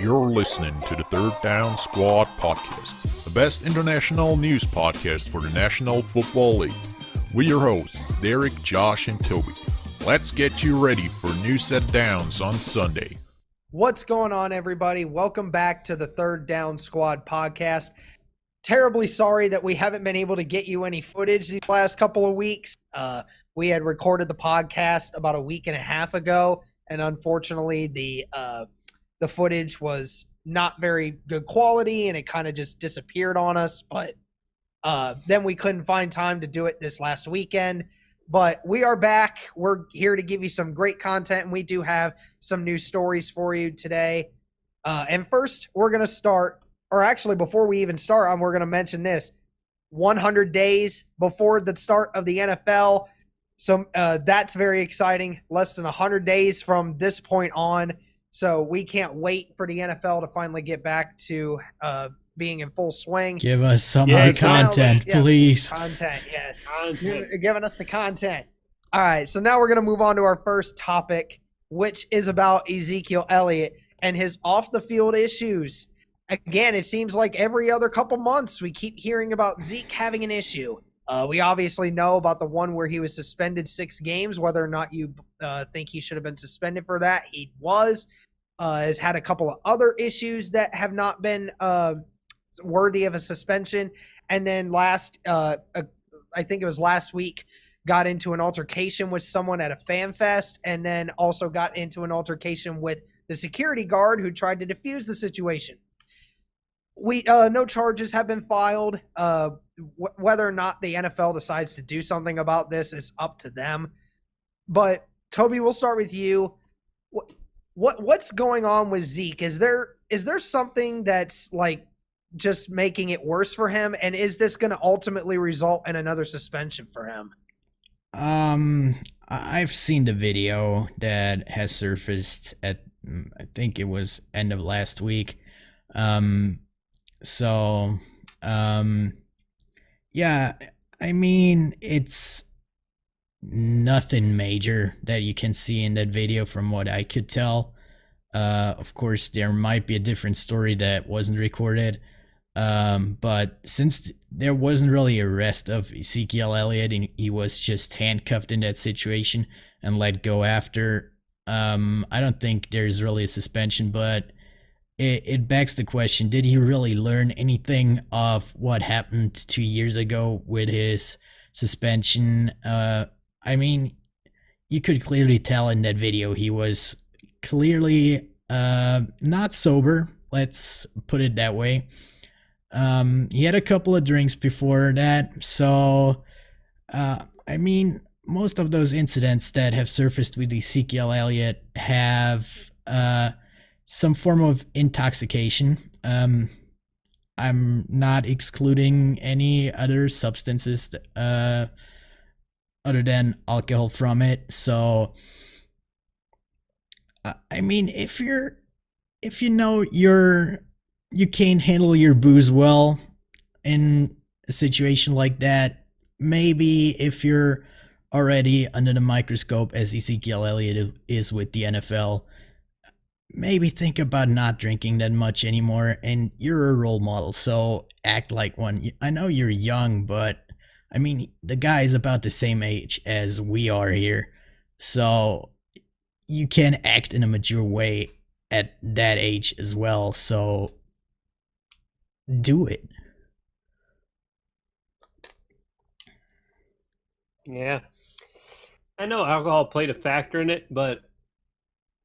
You're listening to the Third Down Squad podcast, the best international news podcast for the National Football League. We're your hosts, Derek, Josh, and Toby. Let's get you ready for a new set of downs on Sunday. What's going on, everybody? Welcome back to the Third Down Squad podcast. Terribly sorry that we haven't been able to get you any footage these last couple of weeks. We had recorded the podcast about a week and a half ago, and unfortunately the footage was not very good quality, and it kind of just disappeared on us. But then we couldn't find time to do it this last weekend. But we are back. We're here to give you some great content, and we do have some new stories for you today. And first, we're going to start, or actually before we even start, we're going to mention this. 100 days before the start of the NFL. So that's very exciting. Less than 100 days from this point on. So we can't wait for the NFL to finally get back to being in full swing. Give us some content, please. Content, yes. You're giving us the content. All right, so now we're going to move on to our first topic, which is about Ezekiel Elliott and his off-the-field issues. Again, it seems like every other couple months we keep hearing about Zeke having an issue. We obviously know about the one where he was suspended 6 games. Whether or not you think he should have been suspended for that, he was. Has had a couple of other issues that have not been worthy of a suspension. And then I think it was last week, got into an altercation with someone at a fan fest, and then also got into an altercation with the security guard who tried to defuse the situation. No charges have been filed. Whether or not the NFL decides to do something about this is up to them. But Toby, we'll start with you. What's going on with Zeke? Is there something that's like just making it worse for him? And is this going to ultimately result in another suspension for him? I've seen the video that has surfaced at, I think it was end of last week. Yeah, I mean, it's nothing major that you can see in that video from what I could tell. Of course, there might be a different story that wasn't recorded. But since there wasn't really arrest of Ezekiel Elliott and he was just handcuffed in that situation and let go after, I don't think there's really a suspension, but it begs the question, did he really learn anything of what happened 2 years ago with his suspension? I mean, you could clearly tell in that video he was clearly not sober, let's put it that way. He had a couple of drinks before that, so I mean, most of those incidents that have surfaced with Ezekiel Elliott have some form of intoxication. I'm not excluding any other substances other than alcohol from it. So, I mean, if you know you can't handle your booze well in a situation like that, maybe if you're already under the microscope as Ezekiel Elliott is with the NFL, maybe think about not drinking that much anymore. And you're a role model, so act like one. I know you're young, but I mean, the guy is about the same age as we are here, so you can act in a mature way at that age as well. So do it. Yeah. I know alcohol played a factor in it, but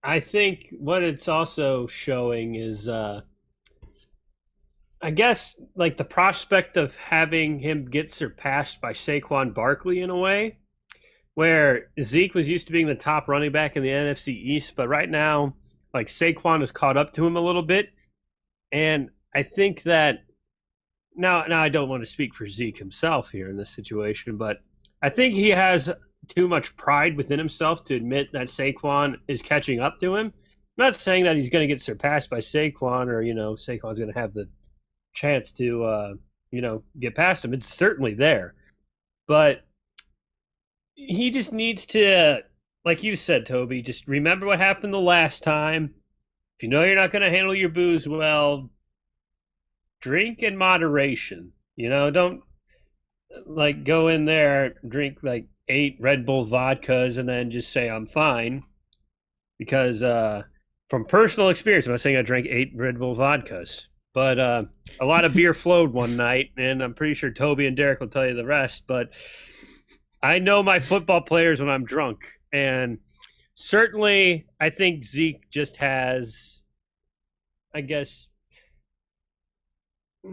I think what it's also showing is, I guess, like the prospect of having him get surpassed by Saquon Barkley in a way, where Zeke was used to being the top running back in the NFC East, but right now, like, Saquon has caught up to him a little bit. And I think that now I don't want to speak for Zeke himself here in this situation, but I think he has too much pride within himself to admit that Saquon is catching up to him. I'm not saying that he's going to get surpassed by Saquon or, Saquon's going to have the chance to, get past him. It's certainly there. But he just needs to, like you said, Toby, just remember what happened the last time if you know you're not going to handle your booze well, drink in moderation. Don't like go in there, drink like 8 Red Bull vodkas, and then just say I'm fine. Because from personal experience, I'm not saying I drank 8 Red Bull vodkas, but a lot of beer flowed one night, and I'm pretty sure Toby and Derek will tell you the rest. But I know my football players when I'm drunk, and certainly I think Zeke just has, I guess, I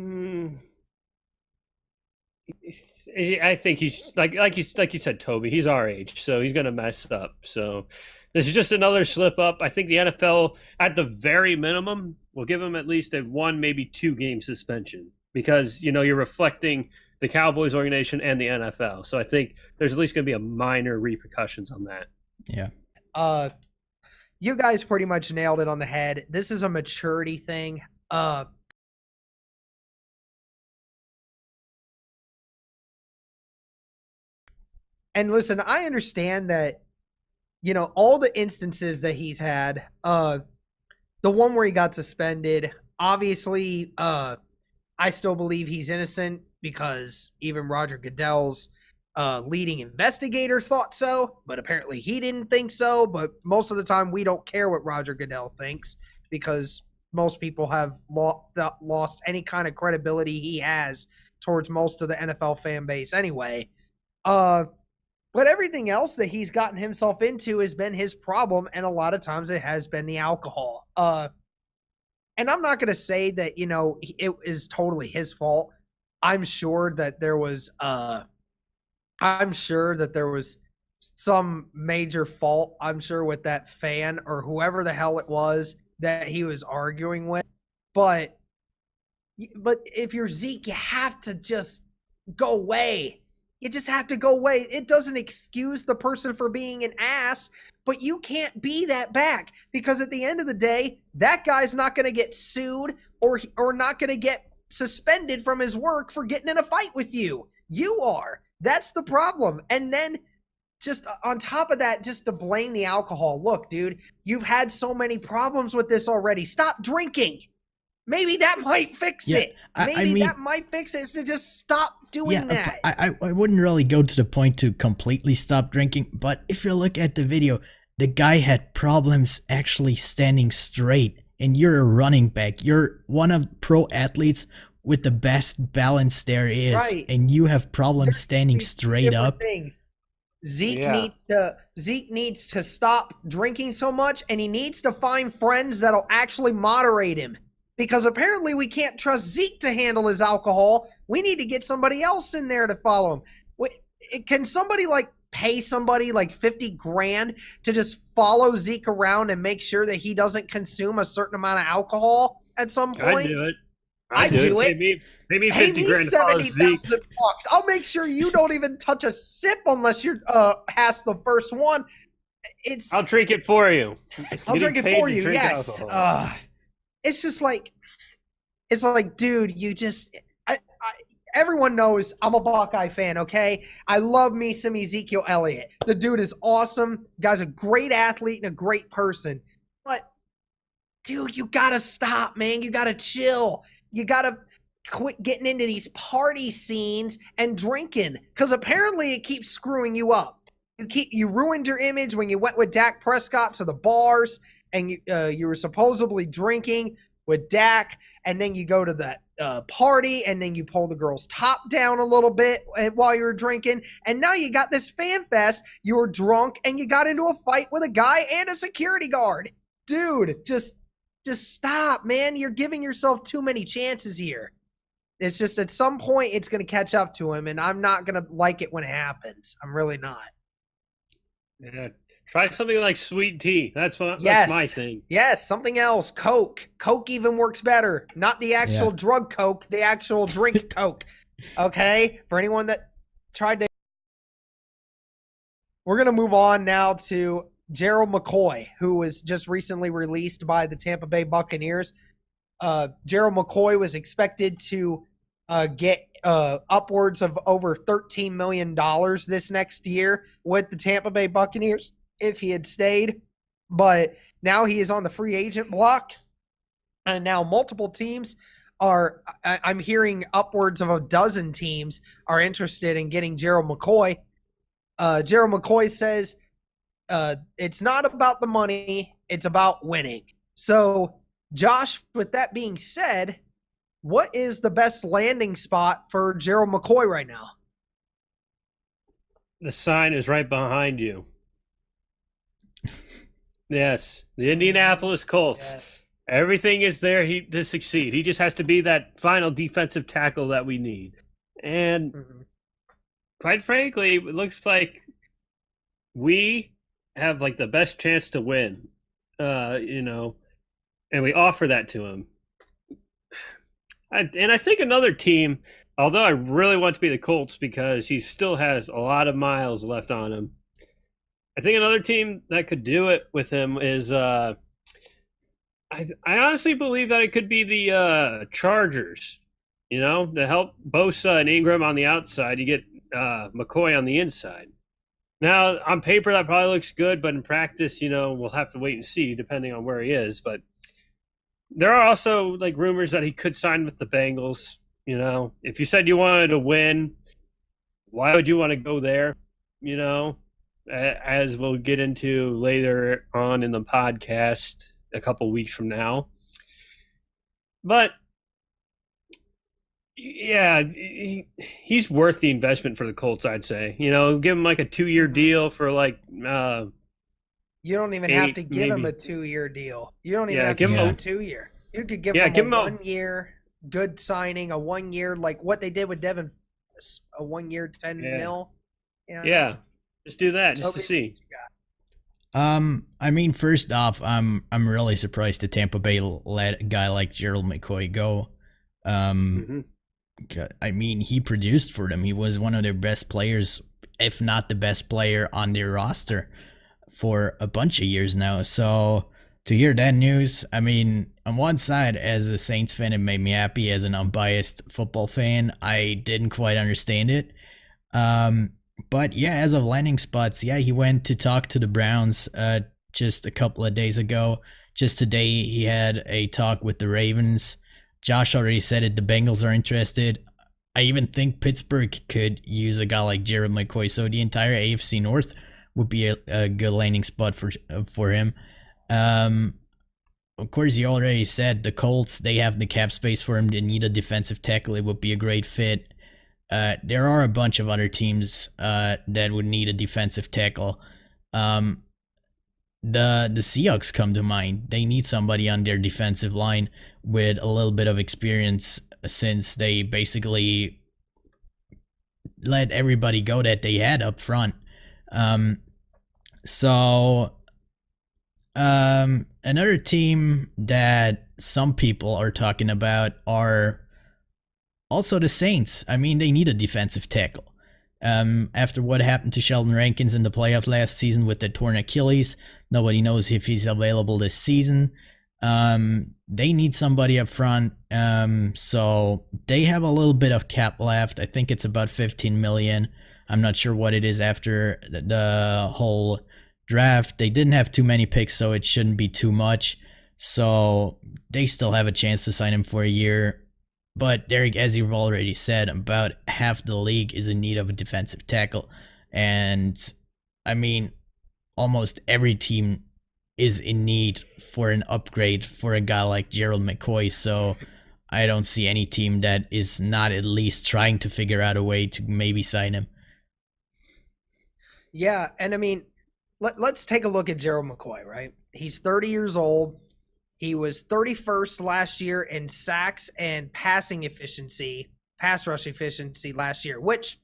think he's like you said, Toby. He's our age, so he's gonna mess up. So this is just another slip up. I think the NFL, at the very minimum, will give him at least a 1, maybe 2 game suspension because you're reflecting the Cowboys organization and the NFL. So I think there's at least going to be a minor repercussions on that. Yeah. You guys pretty much nailed it on the head. This is a maturity thing. And listen, I understand that, all the instances that he's had, the one where he got suspended, obviously, I still believe he's innocent because even Roger Goodell's leading investigator thought so, but apparently he didn't think so. But most of the time, we don't care what Roger Goodell thinks because most people have lost any kind of credibility he has towards most of the NFL fan base anyway. But everything else that he's gotten himself into has been his problem, and a lot of times it has been the alcohol. And I'm not going to say that, it is totally his fault. I'm sure that there was some major fault, I'm sure, with that fan or whoever the hell it was that he was arguing with. But if you're Zeke, you have to just go away. You just have to go away. It doesn't excuse the person for being an ass, but you can't be that back because at the end of the day, that guy's not going to get sued or not going to get suspended from his work for getting in a fight with you. You are. That's the problem. And then just on top of that, just to blame the alcohol. Look, dude, you've had so many problems with this already. Stop drinking. Maybe that might fix it. Maybe that might fix it is to just stop doing that. I wouldn't really go to the point to completely stop drinking, but if you look at the video, the guy had problems actually standing straight, and you're a running back. You're one of pro athletes with the best balance there is, right, and you have problems standing straight up. Things. Zeke needs to stop drinking so much, and he needs to find friends that'll actually moderate him. Because apparently we can't trust Zeke to handle his alcohol. We need to get somebody else in there to follow him. Can somebody pay somebody $50,000 to just follow Zeke around and make sure that he doesn't consume a certain amount of alcohol at some point? I'd do it. I'd do it. Pay me $50,000 to follow Zeke. $70,000. I'll make sure you don't even touch a sip unless you're past the first one. I'll drink it for you. I'll drink it for you. Yes. It's just dude, everyone knows I'm a Buckeye fan, okay? I love me some Ezekiel Elliott. The dude is awesome. Guy's a great athlete and a great person. But, dude, you gotta stop, man. You gotta chill. You gotta quit getting into these party scenes and drinking, because apparently it keeps screwing you up. You ruined your image when you went with Dak Prescott to the bars, and you were supposedly drinking with Dak, and then you go to the party, and then you pull the girl's top down a little bit while you were drinking, and now you got this fan fest. You were drunk, and you got into a fight with a guy and a security guard. Dude, just stop, man. You're giving yourself too many chances here. It's just at some point it's going to catch up to him, and I'm not going to like it when it happens. I'm really not. Yeah. Try something like sweet tea. That's my thing. Yes, something else. Coke. Coke even works better. Not the actual drug Coke, the actual drink Coke. Okay? For anyone that tried to... We're going to move on now to Gerald McCoy, who was just recently released by the Tampa Bay Buccaneers. Gerald McCoy was expected to get upwards of over $13 million this next year with the Tampa Bay Buccaneers if he had stayed. But Now he is on the free agent block, and now multiple teams are, I'm hearing upwards of a dozen teams are interested in getting Gerald McCoy. Gerald McCoy says it's not about the money, it's about winning. So, Josh, with that being said, what is the best landing spot for Gerald McCoy right now? The sign is right behind you. Yes, the Indianapolis Colts. Yes. Everything is there to succeed. He just has to be that final defensive tackle that we need. And quite frankly, it looks like we have like the best chance to win, and we offer that to him. And I think another team, although I really want to be the Colts because he still has a lot of miles left on him, I think another team that could do it with him is I honestly believe that it could be the Chargers. To help Bosa and Ingram on the outside, you get McCoy on the inside. Now, on paper, that probably looks good, but in practice, we'll have to wait and see depending on where he is. But there are also like rumors that he could sign with the Bengals. If you said you wanted to win, why would you want to go there? As we'll get into later on in the podcast a couple weeks from now. But yeah, he's worth the investment for the Colts, I'd say. Give him like a 2-year deal for like you don't even have to give him a 2-year deal. You don't even have to give him a 2-year. You could give him a 1-year good signing, a 1-year like what they did with Devin, a 1-year 10 mil. Yeah, just do that just to see. I mean, first off, I'm really surprised that Tampa Bay let a guy like Gerald McCoy go. I mean, he produced for them. He was one of their best players, if not the best player on their roster for a bunch of years now. So to hear that news, I mean, on one side, as a Saints fan, it made me happy. As an unbiased football fan, I didn't quite understand it. But yeah, as of landing spots, yeah, he went to talk to the Browns just a couple of days ago. Just today, he had a talk with the Ravens. Josh already said it, the Bengals are interested. I even think Pittsburgh could use a guy like Gerald McCoy, so the entire AFC North would be a good landing spot for him. Of course, you already said the Colts, they have the cap space for him. They need a defensive tackle. It would be a great fit. There are a bunch of other teams that would need a defensive tackle. The Seahawks come to mind. They need somebody on their defensive line with a little bit of experience, since they basically let everybody go that they had up front. Another team that some people are talking about are also the Saints. I mean, they need a defensive tackle. After what happened to Sheldon Rankins in the playoff last season with the torn Achilles, nobody knows if he's available this season. They need somebody up front. So they have a little bit of cap left. I think it's about $15 million. I'm not sure what it is after the whole draft. They didn't have too many picks, so it shouldn't be too much. So they still have a chance to sign him for a year. But Derek, as you've already said, about half the league is in need of a defensive tackle. And I mean, almost every team is in need for an upgrade for a guy like Gerald McCoy. So I don't see any team that is not at least trying to figure out a way to maybe sign him. Yeah, and I mean, let's take a look at Gerald McCoy, right? He's 30 years old. He was 31st last year in sacks and pass rush efficiency last year, which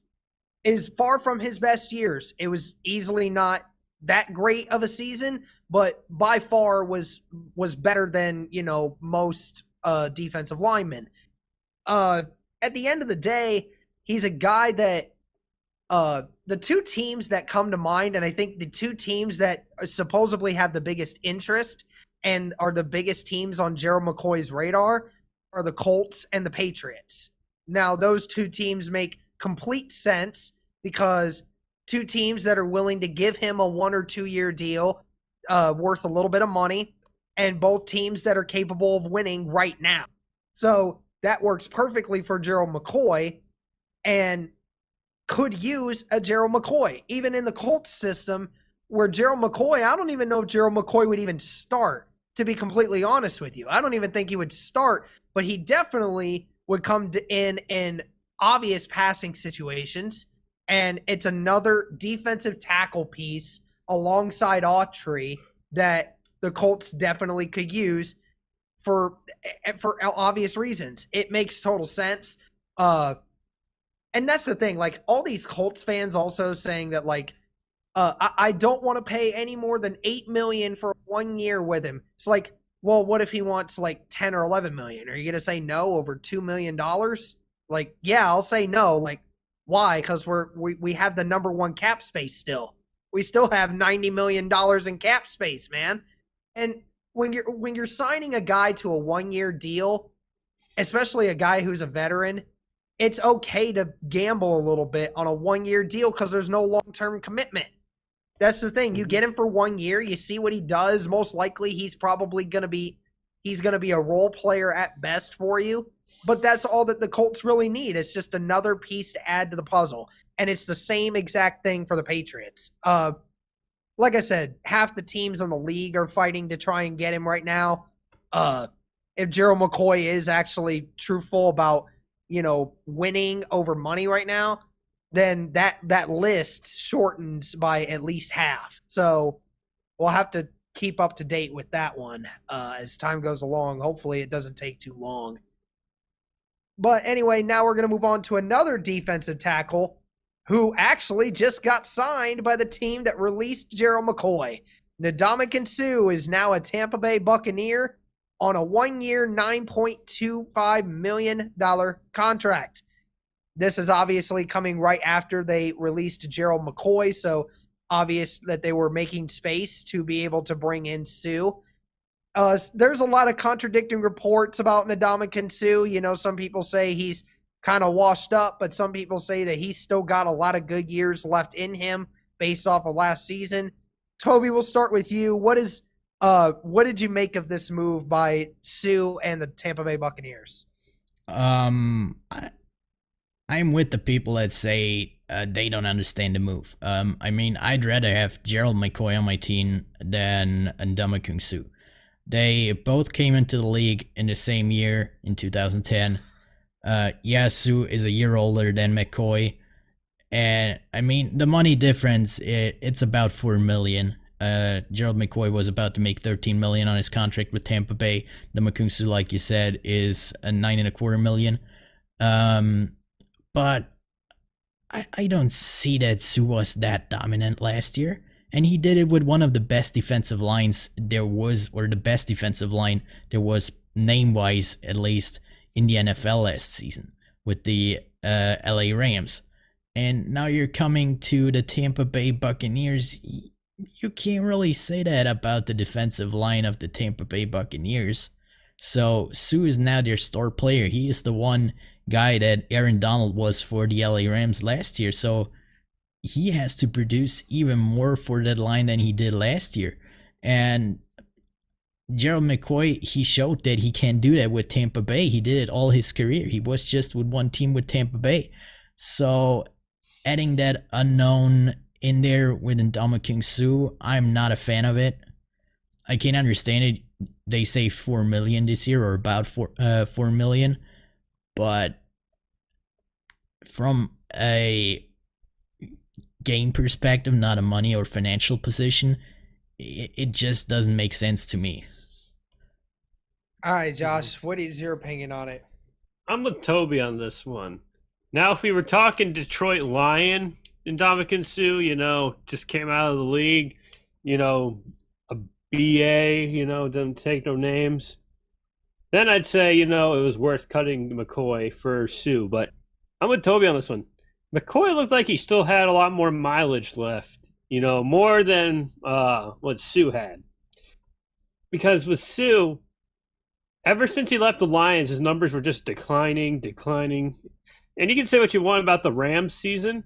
is far from his best years. It was easily not that great of a season, but by far was better than, most defensive linemen. At the end of the day, he's a guy that the two teams that come to mind, and I think the two teams that supposedly have the biggest interest and are the biggest teams on Gerald McCoy's radar, are the Colts and the Patriots. Now, those two teams make complete sense because two teams that are willing to give him a 1 or 2 year deal, worth a little bit of money, and both teams that are capable of winning right now. So that works perfectly for Gerald McCoy, and could use a Gerald McCoy. Even in the Colts system, where Gerald McCoy, I don't even know if Gerald McCoy would even start, to be completely honest with you. I don't even think he would start, but he definitely would come in obvious passing situations, and it's another defensive tackle piece alongside Autry that the Colts definitely could use for obvious reasons. It makes total sense. And that's the thing, like, all these Colts fans also saying that, like, I don't want to pay any more than $8 million for 1 year with him. It's like, well, what if he wants like 10 or 11 million? Are you going to say no over $2 million? Like, yeah, I'll say no. Like, why? Because we have the number one cap space still. We still have $90 million in cap space, man. And when you're signing a guy to a 1 year deal, especially a guy who's a veteran, it's okay to gamble a little bit on a 1 year deal because there's no long-term commitment. That's the thing. You get him for 1 year, you see what he does. Most likely he's probably going to be a role player at best for you. But that's all that the Colts really need. It's just another piece to add to the puzzle. And it's the same exact thing for the Patriots. Like I said, half the teams in the league are fighting to try and get him right now. If Gerald McCoy is actually truthful about, winning over money right now, then that list shortens by at least half. So we'll have to keep up to date with that one as time goes along. Hopefully it doesn't take too long. But anyway, now we're going to move on to another defensive tackle who actually just got signed by the team that released Gerald McCoy. Ndamukong Suh is now a Tampa Bay Buccaneer on a 1 year, $9.25 million contract. This is obviously coming right after they released Gerald McCoy, so obvious that they were making space to be able to bring in Suh. There's a lot of contradicting reports about Ndamukong Suh. Some people say he's kind of washed up, but some people say that he's still got a lot of good years left in him based off of last season. Toby, we'll start with you. What did you make of this move by Suh and the Tampa Bay Buccaneers? I'm with the people that say they don't understand the move. I'd rather have Gerald McCoy on my team than Ndamukong Suh. They both came into the league in the same year, in 2010. Suh is a year older than McCoy. And, the money difference, it's about $4 million. Gerald McCoy was about to make $13 million on his contract with Tampa Bay. Ndamukong Suh, like you said, is a $9.25 million. But I don't see that Suh was that dominant last year. And he did it with one of the best defensive lines there was, or the best defensive line there was, name-wise at least, in the NFL last season with the LA Rams. And now you're coming to the Tampa Bay Buccaneers. You can't really say that about the defensive line of the Tampa Bay Buccaneers. So Suh is now their star player. He is the one guy that Aaron Donald was for the LA Rams last year. So he has to produce even more for that line than he did last year. And Gerald McCoy, he showed that he can do that with Tampa Bay. He did it all his career. He was just with one team with Tampa Bay. So adding that unknown in there with Ndamukong Suh, I'm not a fan of it. I can understand it. They say $4 million this year, or about $4 million. But from a game perspective, not a money or financial position, it just doesn't make sense to me. All right, Josh, what is your opinion on it? I'm with Toby on this one. Now, if we were talking Detroit Lion, Ndamukong Suh, just came out of the league, a BA, doesn't take no names, then I'd say, it was worth cutting McCoy for Suh. But I'm with Toby on this one. McCoy looked like he still had a lot more mileage left, more than what Suh had. Because with Suh, ever since he left the Lions, his numbers were just declining. And you can say what you want about the Rams season,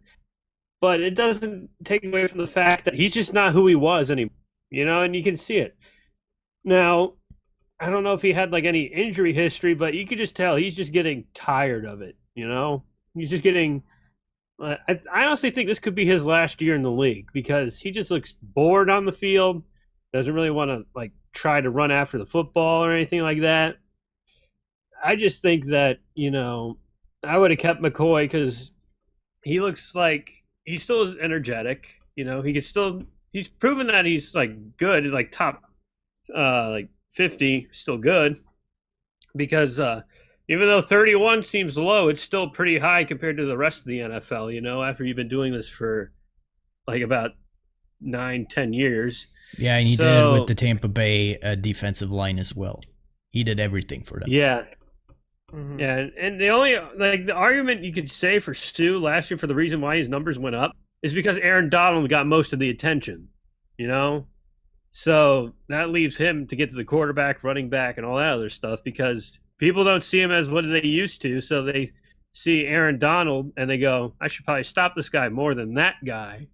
but it doesn't take away from the fact that he's just not who he was anymore. and you can see it. Now, I don't know if he had like any injury history, but you could just tell he's just getting tired of it. He's just getting. I honestly think this could be his last year in the league because he just looks bored on the field. Doesn't really want to like try to run after the football or anything like that. I just think that I would have kept McCoy because he looks like he still is energetic. He could still. He's proven that he's like good, like top, like 50, still good. Because even though 31 seems low, it's still pretty high compared to the rest of the NFL. After you've been doing this for like about 9-10 years. Yeah, and he did it with the Tampa Bay defensive line as well. He did everything for them. Yeah. Mm-hmm. Yeah, and the only the argument you could say for Stu last year for the reason why his numbers went up is because Aaron Donald got most of the attention, So that leaves him to get to the quarterback, running back, and all that other stuff because people don't see him as what they used to. So they see Aaron Donald and they go, I should probably stop this guy more than that guy.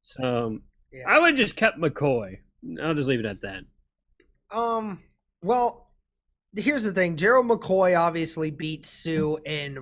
So yeah. I would just kept McCoy. I'll just leave it at that. Well, here's the thing. Gerald McCoy obviously beat Sue in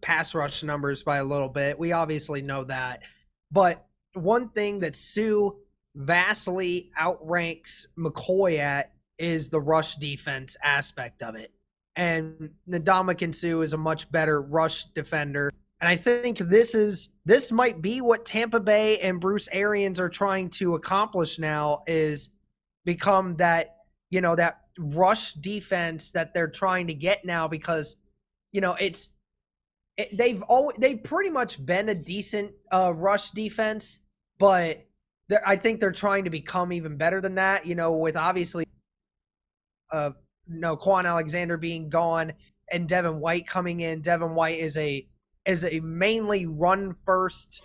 pass rush numbers by a little bit. We obviously know that. But one thing that Sue vastly outranks McCoy at is the rush defense aspect of it. And Ndamukong Suh is a much better rush defender. And I think this might be what Tampa Bay and Bruce Arians are trying to accomplish now is become that, that rush defense that they're trying to get now because, they've pretty much been a decent rush defense, but I think they're trying to become even better than that, with obviously Quan Alexander being gone and Devin White coming in. Devin White is a mainly run first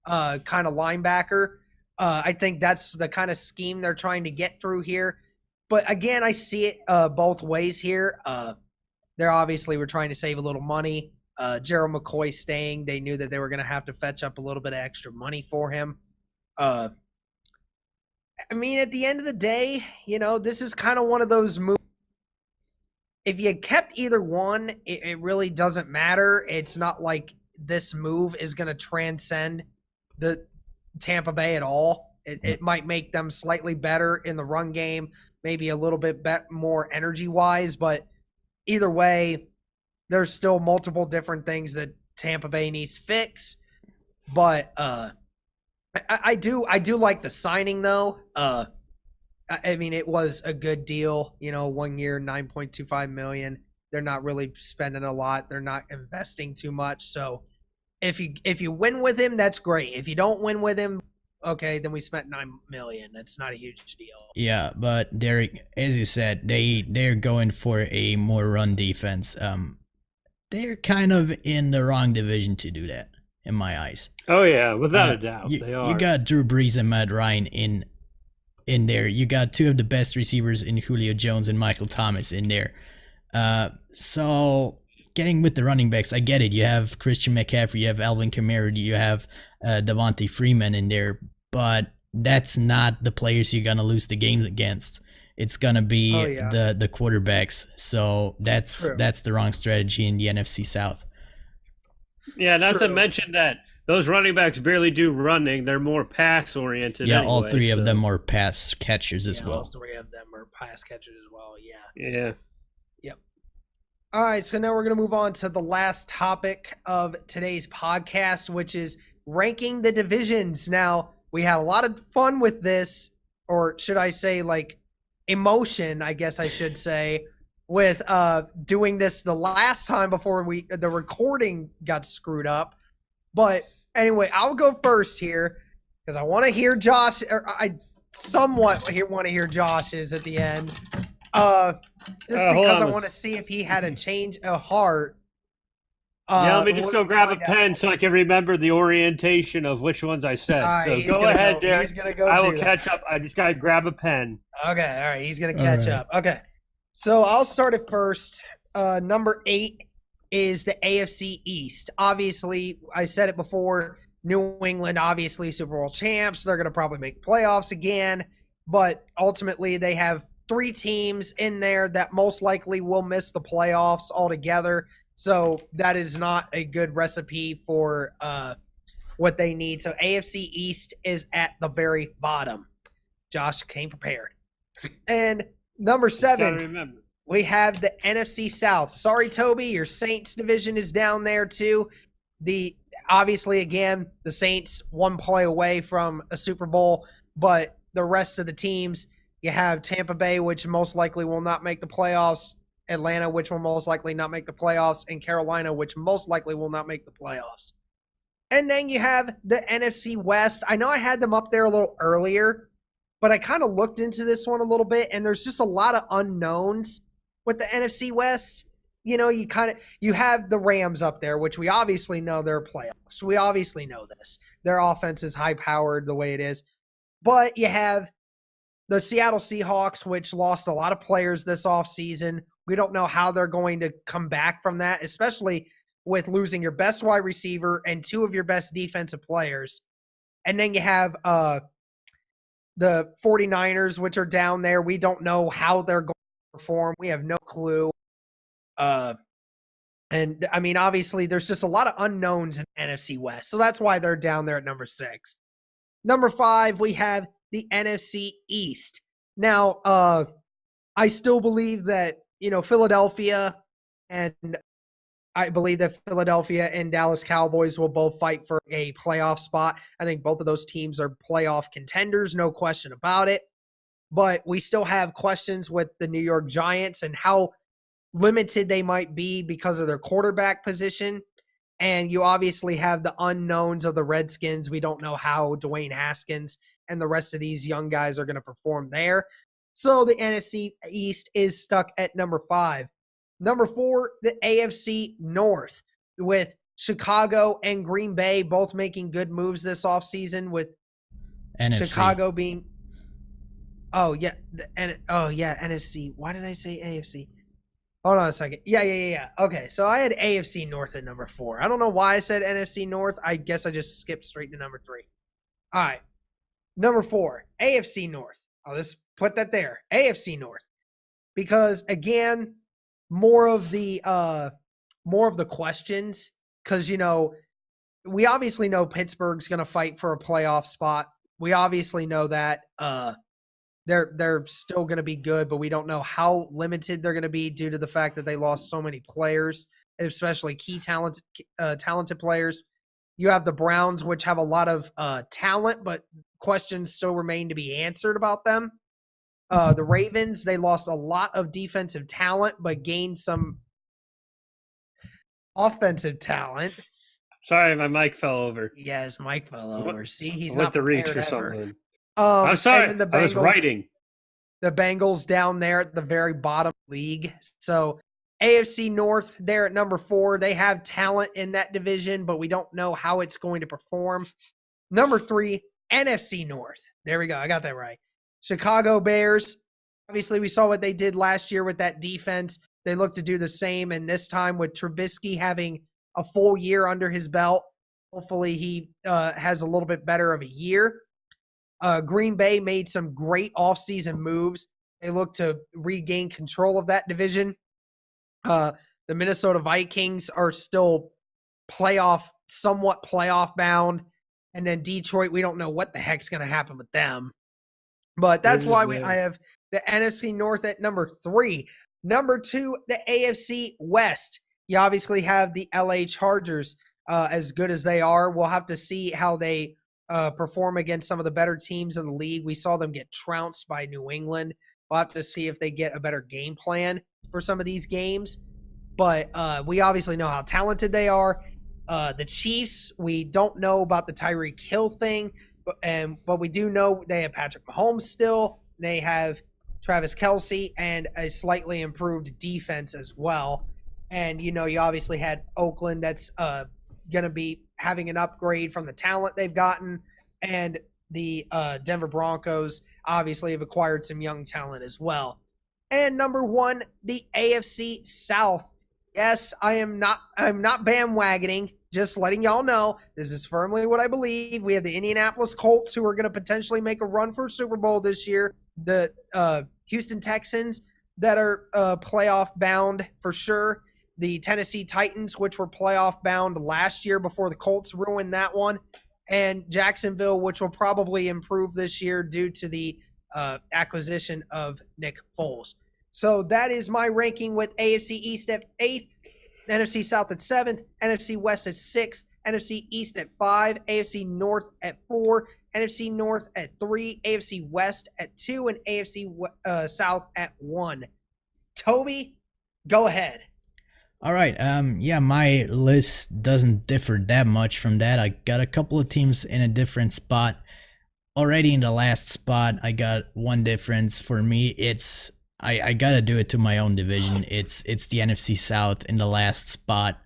kind of linebacker. I think that's the kind of scheme they're trying to get through here. But again, I see it both ways here. They're obviously were trying to save a little money. Gerald McCoy staying, they knew that they were going to have to fetch up a little bit of extra money for him. At the end of the day, this is kind of one of those moves. If you kept either one, it really doesn't matter. It's not like this move is going to transcend the Tampa Bay at all. It might make them slightly better in the run game, maybe a little bit more energy-wise, but either way, there's still multiple different things that Tampa Bay needs to fix. But I do like the signing though. It was a good deal, 1 year, $9.25 million. They're not really spending a lot. They're not investing too much. So if you win with him, that's great. If you don't win with him, okay, then we spent $9 million. That's not a huge deal. Yeah, but Derek, as you said, they're going for a more run defense. They're kind of in the wrong division to do that, in my eyes. Oh yeah, without a doubt, they are. You got Drew Brees and Matt Ryan in there. You got two of the best receivers in Julio Jones and Michael Thomas in there. So getting with the running backs, I get it. You have Christian McCaffrey, you have Alvin Kamara, you have Devontae Freeman in there, but that's not the players you're going to lose the games against. It's going to be the quarterbacks. So that's the wrong strategy in the NFC South. Yeah, not to mention that those running backs barely do running. They're more pass-oriented. Yeah, all three of them are pass catchers as well. All three of them are pass catchers as well, yeah. Yeah. Yep. All right, so now we're going to move on to the last topic of today's podcast, which is ranking the divisions. Now, we had a lot of fun with this, or should I say, emotion, I guess I should say, with doing this the last time before the recording got screwed up. But anyway, I'll go first here because I want to hear Josh. Or I somewhat want to hear Josh's at the end. Just because I want to see if he had a change of heart. Let me just go grab a pen so I can remember the orientation of which ones I said. Right, so go ahead, Derek. I will catch up. I just got to grab a pen. Okay, all right. He's going to catch up. Okay. So I'll start it first. Number 8 is the AFC East. Obviously, I said it before, New England, obviously Super Bowl champs. They're going to probably make playoffs again. But ultimately, they have 3 teams in there that most likely will miss the playoffs altogether. So that is not a good recipe for what they need. So AFC East is at the very bottom. Josh came prepared. And number 7, we have the NFC South. Sorry, Toby, your Saints division is down there too. Obviously, again, the Saints 1 play away from a Super Bowl, but the rest of the teams, you have Tampa Bay, which most likely will not make the playoffs, Atlanta, which will most likely not make the playoffs, and Carolina, which most likely will not make the playoffs. And then you have the NFC West. I know I had them up there a little earlier, but I kind of looked into this one a little bit, and there's just a lot of unknowns with the NFC West. You know, you have the Rams up there, which we obviously know they're playoffs. We obviously know this. Their offense is high-powered the way it is. But you have the Seattle Seahawks, which lost a lot of players this offseason. We don't know how they're going to come back from that, especially with losing your best wide receiver and 2 of your best defensive players. And then you have the 49ers, which are down there. We don't know how they're going to perform. We have no clue. And I mean, obviously, there's just a lot of unknowns in NFC West. So that's why they're down there at number 6. Number 5, we have the NFC East. Now, I still believe that, Philadelphia, and I believe that Philadelphia and Dallas Cowboys will both fight for a playoff spot. I think both of those teams are playoff contenders, no question about it. But we still have questions with the New York Giants and how limited they might be because of their quarterback position. And you obviously have the unknowns of the Redskins. We don't know how Dwayne Haskins and the rest of these young guys are going to perform there. So the NFC East is stuck at number 5. Number 4, the AFC North, with Chicago and Green Bay both making good moves this offseason, with NFC. Chicago being NFC. Why did I say AFC? Hold on a second. Yeah. Okay, so I had AFC North at number 4. I don't know why I said NFC North. I guess I just skipped straight to number 3. All right. Number 4, AFC North. I'll just put that there. AFC North. Because, again, more of the questions. Because, we obviously know Pittsburgh's going to fight for a playoff spot. We obviously know that. They're still going to be good, but we don't know how limited they're going to be due to the fact that they lost so many players, especially key talented players. You have the Browns, which have a lot of talent, but questions still remain to be answered about them. The Ravens, they lost a lot of defensive talent, but gained some offensive talent. Sorry, my mic fell over. Yeah, his mic fell over. See, he's not to reach for ever. something. I'm sorry. And then I was writing. The Bengals down there at the very bottom league. So AFC North there at number 4. They have talent in that division, but we don't know how it's going to perform. Number 3, NFC North. There we go. I got that right. Chicago Bears. Obviously, we saw what they did last year with that defense. They look to do the same, and this time with Trubisky having a full year under his belt, hopefully he has a little bit better of a year. Green Bay made some great offseason moves. They look to regain control of that division. The Minnesota Vikings are still somewhat playoff bound. And then Detroit, we don't know what the heck's going to happen with them. But that's why I have the NFC North at number 3. Number 2, the AFC West. You obviously have the LA Chargers. As good as they are, we'll have to see how they perform against some of the better teams in the league. We saw them get trounced by New England. We'll have to see if they get a better game plan for some of these games. But we obviously know how talented they are. The Chiefs, we don't know about the Tyreek Hill thing, but we do know they have Patrick Mahomes still. They have Travis Kelce and a slightly improved defense as well. And, you obviously had Oakland that's going to be having an upgrade from the talent they've gotten. And the Denver Broncos obviously have acquired some young talent as well. And number 1, the AFC South. Yes, I'm not bandwagoning just letting y'all know, this is firmly what I believe. We have the Indianapolis Colts, who are going to potentially make a run for Super Bowl this year. The Houston Texans that are playoff bound for sure. The Tennessee Titans, which were playoff bound last year before the Colts ruined that one. And Jacksonville, which will probably improve this year due to the acquisition of Nick Foles. So that is my ranking with AFC East at 8th, NFC South at 7th, NFC West at 6th, NFC East at 5, AFC North at 4, NFC North at 3, AFC West at 2, and AFC South at 1. Toby, go ahead. All right. Yeah, my list doesn't differ that much from that. I got a couple of teams in a different spot. Already in the last spot, I got one difference for me. It's I gotta do it to my own division. It's the NFC South in the last spot.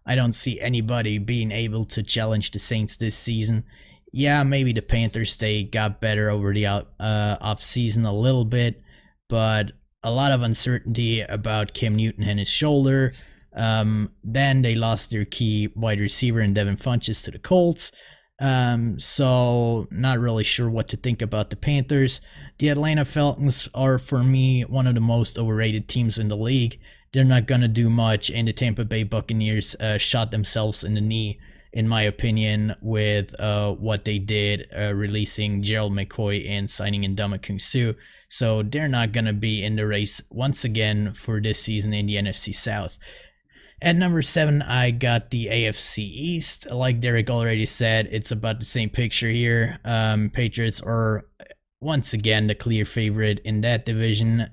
I don't see anybody being able to challenge the Saints this season. Yeah, maybe the Panthers, they got better over the off season a little bit, but a lot of uncertainty about Cam Newton and his shoulder. Then they lost their key wide receiver in Devin Funchess to the Colts. So not really sure what to think about the Panthers. The Atlanta Falcons are, for me, one of the most overrated teams in the league. They're not going to do much, and the Tampa Bay Buccaneers shot themselves in the knee, in my opinion, with what they did, releasing Gerald McCoy and signing in Ndamukong Suh. So they're not going to be in the race once again for this season in the NFC South. At number 7, I got the AFC East. Like Derek already said, it's about the same picture here. Patriots are once again the clear favorite in that division.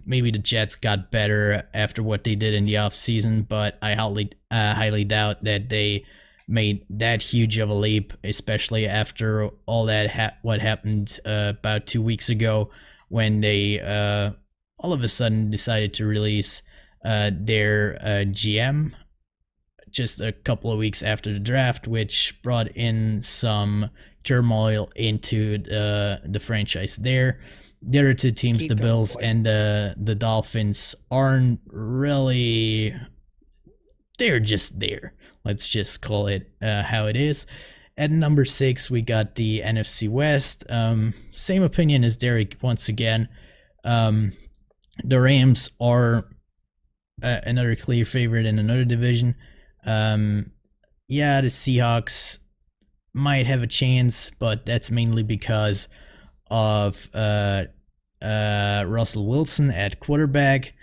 Maybe the Jets got better after what they did in the offseason, but I highly doubt that they made that huge of a leap, especially after all that what happened about 2 weeks ago when they all of a sudden decided to release their GM just a couple of weeks after the draft, which brought in some turmoil into the franchise there. The other two teams, the Bills and the Dolphins, aren't really... They're just there. Let's just call it how it is. At number 6, we got the NFC West. Same opinion as Derek once again. The Rams are another clear favorite in another division. Yeah, the Seahawks might have a chance, but that's mainly because of Russell Wilson at quarterback.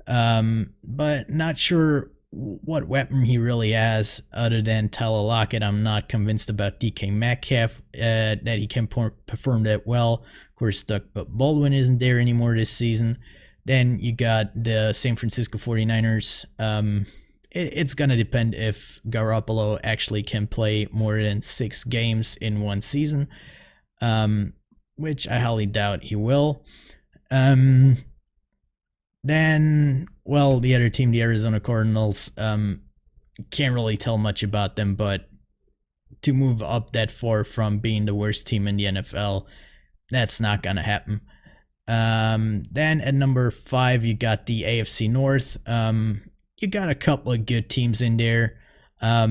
But not sure what weapon he really has other than Tyler Lockett. I'm not convinced about DK Metcalf that he can perform that well. Of course, Doug Baldwin isn't there anymore this season. Then you got the San Francisco 49ers. It's going to depend if Garoppolo actually can play more than 6 games in one season, which I highly doubt he will. Then, well, the other team, the Arizona Cardinals, can't really tell much about them, but to move up that far from being the worst team in the NFL, that's not going to happen. Then at number 5, you got the AFC North. You got a couple of good teams in there. I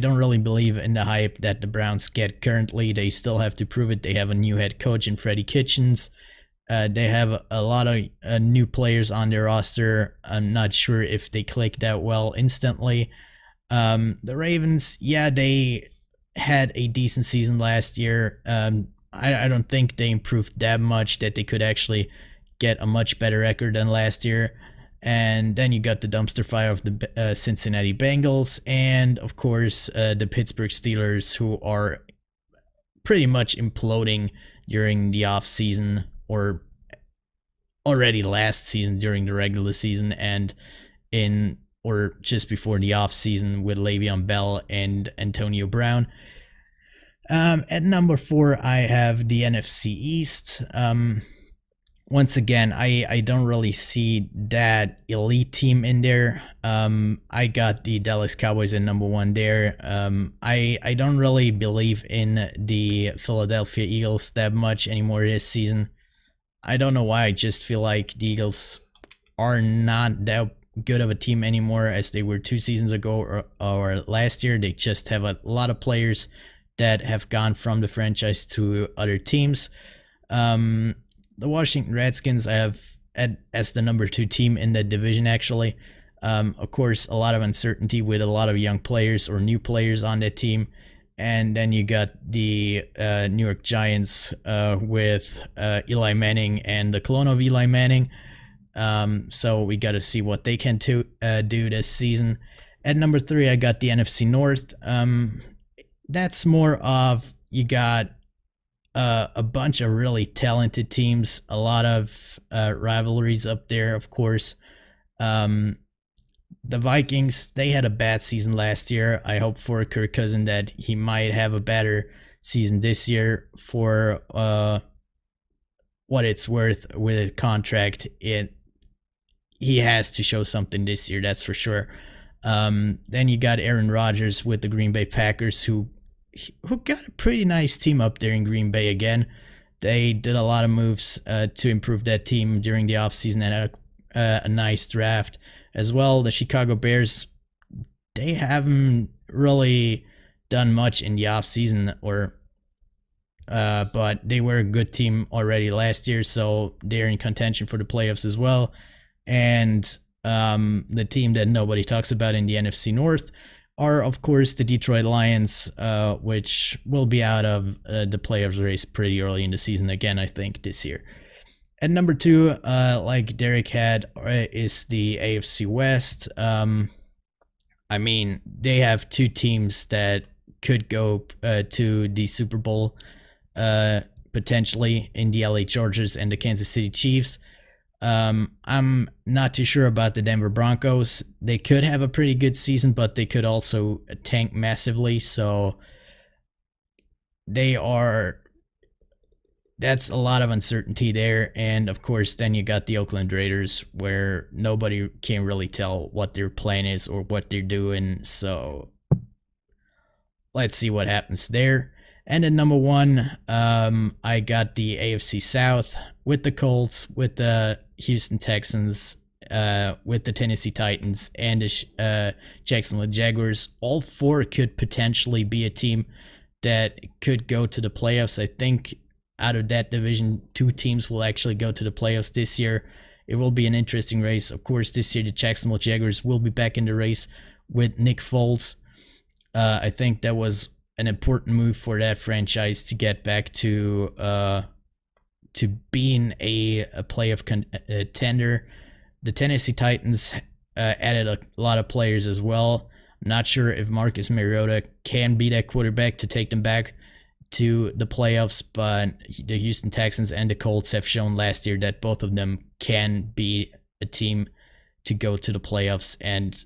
don't really believe in the hype that the Browns get currently. They still have to prove it. They have a new head coach in Freddie Kitchens. They have a lot of new players on their roster. I'm not sure if they click that well instantly. The Ravens, yeah, they had a decent season last year. I don't think they improved that much that they could actually get a much better record than last year. And then you got the dumpster fire of the Cincinnati Bengals, and of course the Pittsburgh Steelers, who are pretty much imploding during the off season, or already last season during the regular season, and or just before the off season with Le'Veon Bell and Antonio Brown. At number 4, I have the NFC East. Once again, I don't really see that elite team in there. I got the Dallas Cowboys at number 1 there. I don't really believe in the Philadelphia Eagles that much anymore this season. I don't know why. I just feel like the Eagles are not that good of a team anymore as they were 2 seasons ago or last year. They just have a lot of players that have gone from the franchise to other teams. The Washington Redskins I have as the number 2 team in the division, actually. Of course, a lot of uncertainty with a lot of young players or new players on that team. And then you got the New York Giants with Eli Manning and the clone of Eli Manning. So we got to see what they can do this season. At number 3, I got the NFC North. That's more of, you got a bunch of really talented teams, a lot of rivalries up there, of course. The Vikings, they had a bad season last year. I hope for Kirk Cousins that he might have a better season this year. For what it's worth with a contract, he has to show something this year, that's for sure. Then you got Aaron Rodgers with the Green Bay Packers, who got a pretty nice team up there in Green Bay again. They did a lot of moves to improve that team during the offseason and a nice draft as well. The Chicago Bears, they haven't really done much in the offseason, but they were a good team already last year, so they're in contention for the playoffs as well. And the team that nobody talks about in the NFC North are, of course, the Detroit Lions, which will be out of the playoffs race pretty early in the season again, I think, this year. At number 2, like Derek had, is the AFC West. I mean, they have 2 teams that could go to the Super Bowl, potentially, in the LA Chargers and the Kansas City Chiefs. I'm not too sure about the Denver Broncos. They could have a pretty good season, but they could also tank massively. So that's a lot of uncertainty there. And of course, then you got the Oakland Raiders, where nobody can really tell what their plan is or what they're doing. So let's see what happens there. And at number 1, I got the AFC South with the Colts, with the Houston Texans, with the Tennessee Titans, and the Jacksonville Jaguars. All 4 could potentially be a team that could go to the playoffs. I think out of that division, 2 teams will actually go to the playoffs this year. It will be an interesting race. Of course, this year the Jacksonville Jaguars will be back in the race with Nick Foles. I think that was an important move for that franchise to get back to being a playoff contender. The Tennessee Titans added a lot of players as well. I'm not sure if Marcus Mariota can be that quarterback to take them back to the playoffs, but the Houston Texans and the Colts have shown last year that both of them can be a team to go to the playoffs and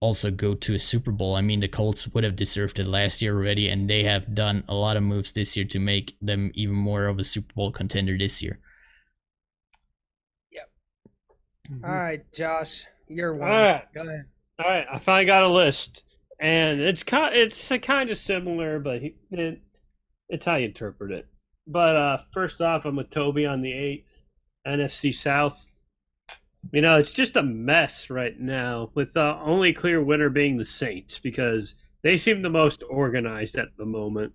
also go to a Super Bowl. I mean, the Colts would have deserved it last year already, and they have done a lot of moves this year to make them even more of a Super Bowl contender this year. Yep. All right, Josh, you're one. All right. Go ahead. All right, I finally got a list, and it's kind of similar, but it's how you interpret it. But first off, I'm with Toby on the 8th, NFC South. You know, it's just a mess right now, with the only clear winner being the Saints, because they seem the most organized at the moment.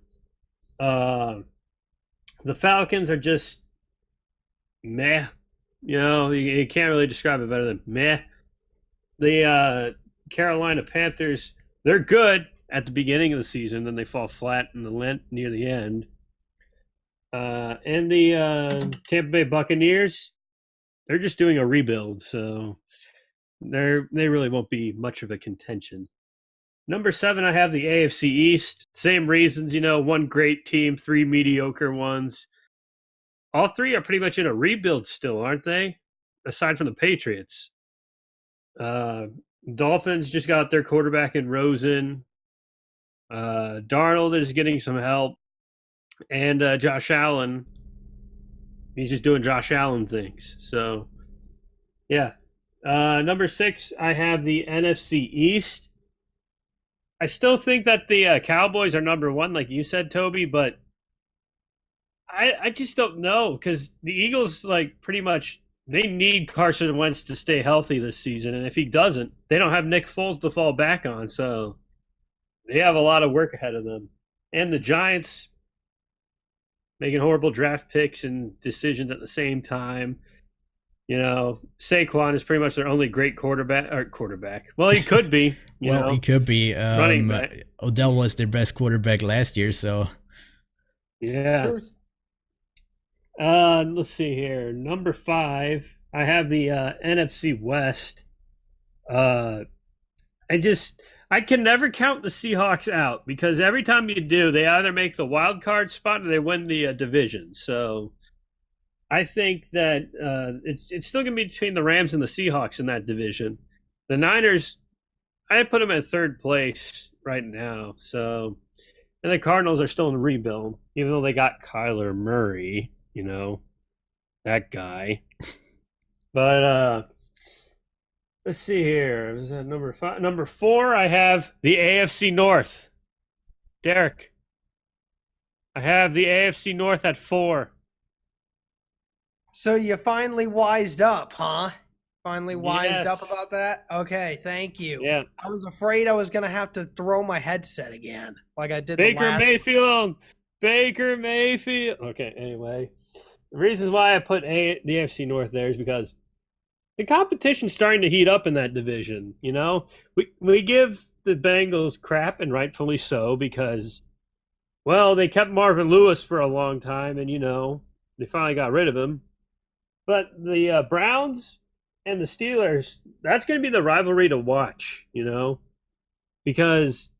The Falcons are just meh. You know, you can't really describe it better than meh. The Carolina Panthers, they're good at the beginning of the season, then they fall flat near the end. And the Tampa Bay Buccaneers, they're just doing a rebuild, so they really won't be much of a contention. Number 7, I have the AFC East. Same reasons, you know, 1 great team, 3 mediocre ones. All 3 are pretty much in a rebuild still, aren't they? Aside from the Patriots. Dolphins just got their quarterback in Rosen. Darnold is getting some help. And Josh Allen, he's just doing Josh Allen things. So, yeah. Number 6, I have the NFC East. I still think that the Cowboys are number 1, like you said, Toby, but I just don't know, because the Eagles, like, pretty much they need Carson Wentz to stay healthy this season, and if he doesn't, they don't have Nick Foles to fall back on. So they have a lot of work ahead of them. And the Giants making horrible draft picks and decisions at the same time. Saquon is pretty much their only great quarterback. Well, he could be. He could be. Running back. Odell was their best quarterback last year, so. Yeah. Truth. Let's see here. Number 5, I have the NFC West. I can never count the Seahawks out because every time you do, they either make the wild card spot or they win the division. So I think that it's still going to be between the Rams and the Seahawks in that division. The Niners, I put them in 3rd place right now. So, and the Cardinals are still in rebuild, even though they got Kyler Murray, that guy. But let's see here. Is that number 5? Number 4, I have the AFC North. Derek, I have the AFC North at 4. So you finally wised up, huh? Finally wised Yes. up about that? Okay, thank you. Yeah. I was afraid I was going to have to throw my headset again, like I did the Baker last Mayfield. Baker Mayfield. Okay, anyway. The reasons why I put the AFC North there is because the competition's starting to heat up in that division. We give the Bengals crap, and rightfully so, because, well, they kept Marvin Lewis for a long time, and, they finally got rid of him. But the Browns and the Steelers, that's going to be the rivalry to watch, because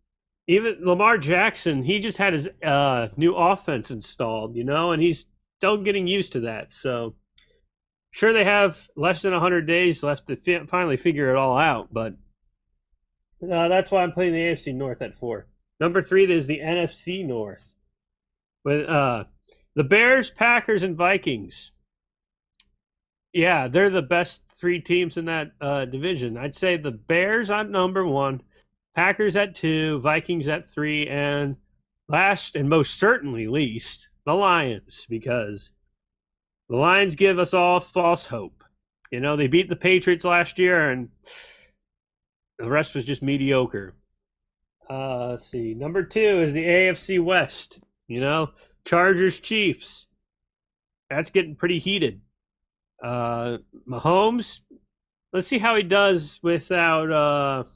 even Lamar Jackson, he just had his new offense installed, and he's still getting used to that. So, sure, they have less than 100 days left to finally figure it all out, but that's why I'm putting the AFC North at 4. Number 3 is the NFC North with the Bears, Packers, and Vikings. Yeah, they're the best 3 teams in that division. I'd say the Bears at number 1, Packers at 2, Vikings at 3, and last and most certainly least, the Lions, because the Lions give us all false hope. They beat the Patriots last year, and the rest was just mediocre. Let's see. Number 2 is the AFC West. Chargers, Chiefs. That's getting pretty heated. Mahomes, let's see how he does without,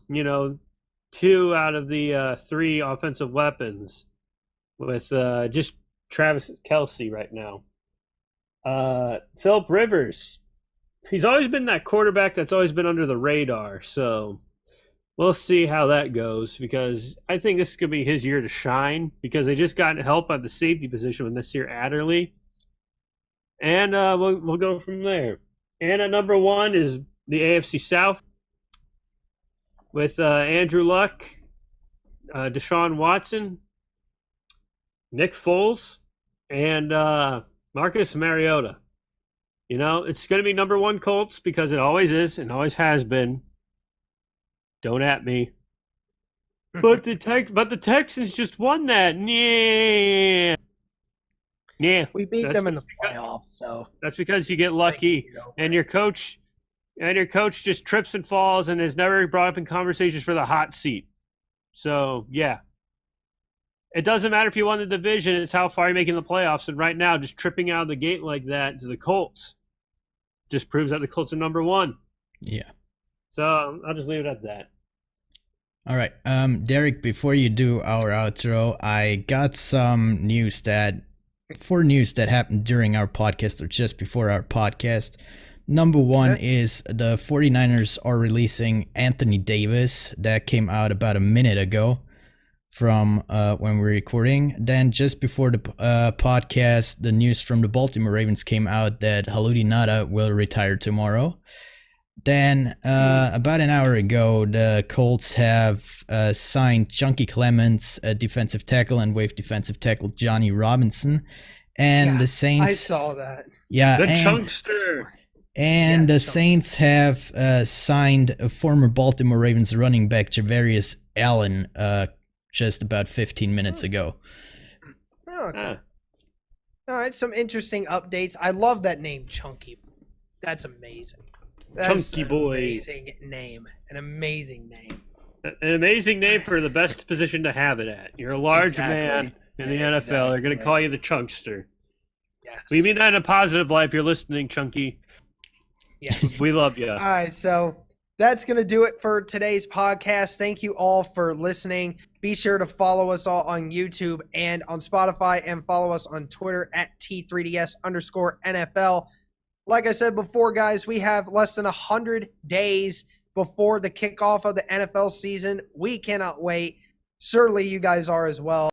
2 out of the 3 offensive weapons with just Travis Kelce right now. Philip Rivers, he's always been that quarterback that's always been under the radar. So we'll see how that goes, because I think this could be his year to shine, because they just got help at the safety position with Nasir Adderley. And we'll go from there. And at number 1 is the AFC South with Andrew Luck, Deshaun Watson, Nick Foles, and Marcus Mariota. It's going to be number 1 Colts, because it always is and always has been. Don't at me. But the Texans just won that. Yeah. We beat them in the playoffs, so that's because you get lucky, and your coach just trips and falls and is never brought up in conversations for the hot seat. So yeah, it doesn't matter if you won the division; it's how far you're making the playoffs. And right now, just tripping out of the gate like that to the Colts just proves that the Colts are number 1. Yeah. So I'll just leave it at that. All right, Derek. Before you do our outro, I got some news that happened during our podcast or just before our podcast. Number 1 is the 49ers are releasing Anthony Davis. That came out about a minute ago from when we're recording. Then just before the podcast, the news from the Baltimore Ravens came out that Haloti Ngata will retire tomorrow. Then about an hour ago, the Colts have signed Chunky Clements, a defensive tackle, and waived defensive tackle Johnny Robinson. And the Saints... I saw that. Yeah, the chunkster. And the Saints have signed a former Baltimore Ravens running back, Javarius Allen, just about 15 minutes ago. Oh, okay. All right, some interesting updates. I love that name, Chunky. That's amazing. That's Chunky boy. Amazing name. An amazing name. An amazing name for the best position to have it at. You're a large man in the NFL. They're going to call you the Chunkster. Yes. We mean that in a positive light if you're listening, Chunky. Yes. We love you. All right, so that's going to do it for today's podcast. Thank you all for listening. Be sure to follow us all on YouTube and on Spotify, and follow us on Twitter at T3DS_NFL. Like I said before, guys, we have less than 100 days before the kickoff of the NFL season. We cannot wait. Certainly you guys are as well.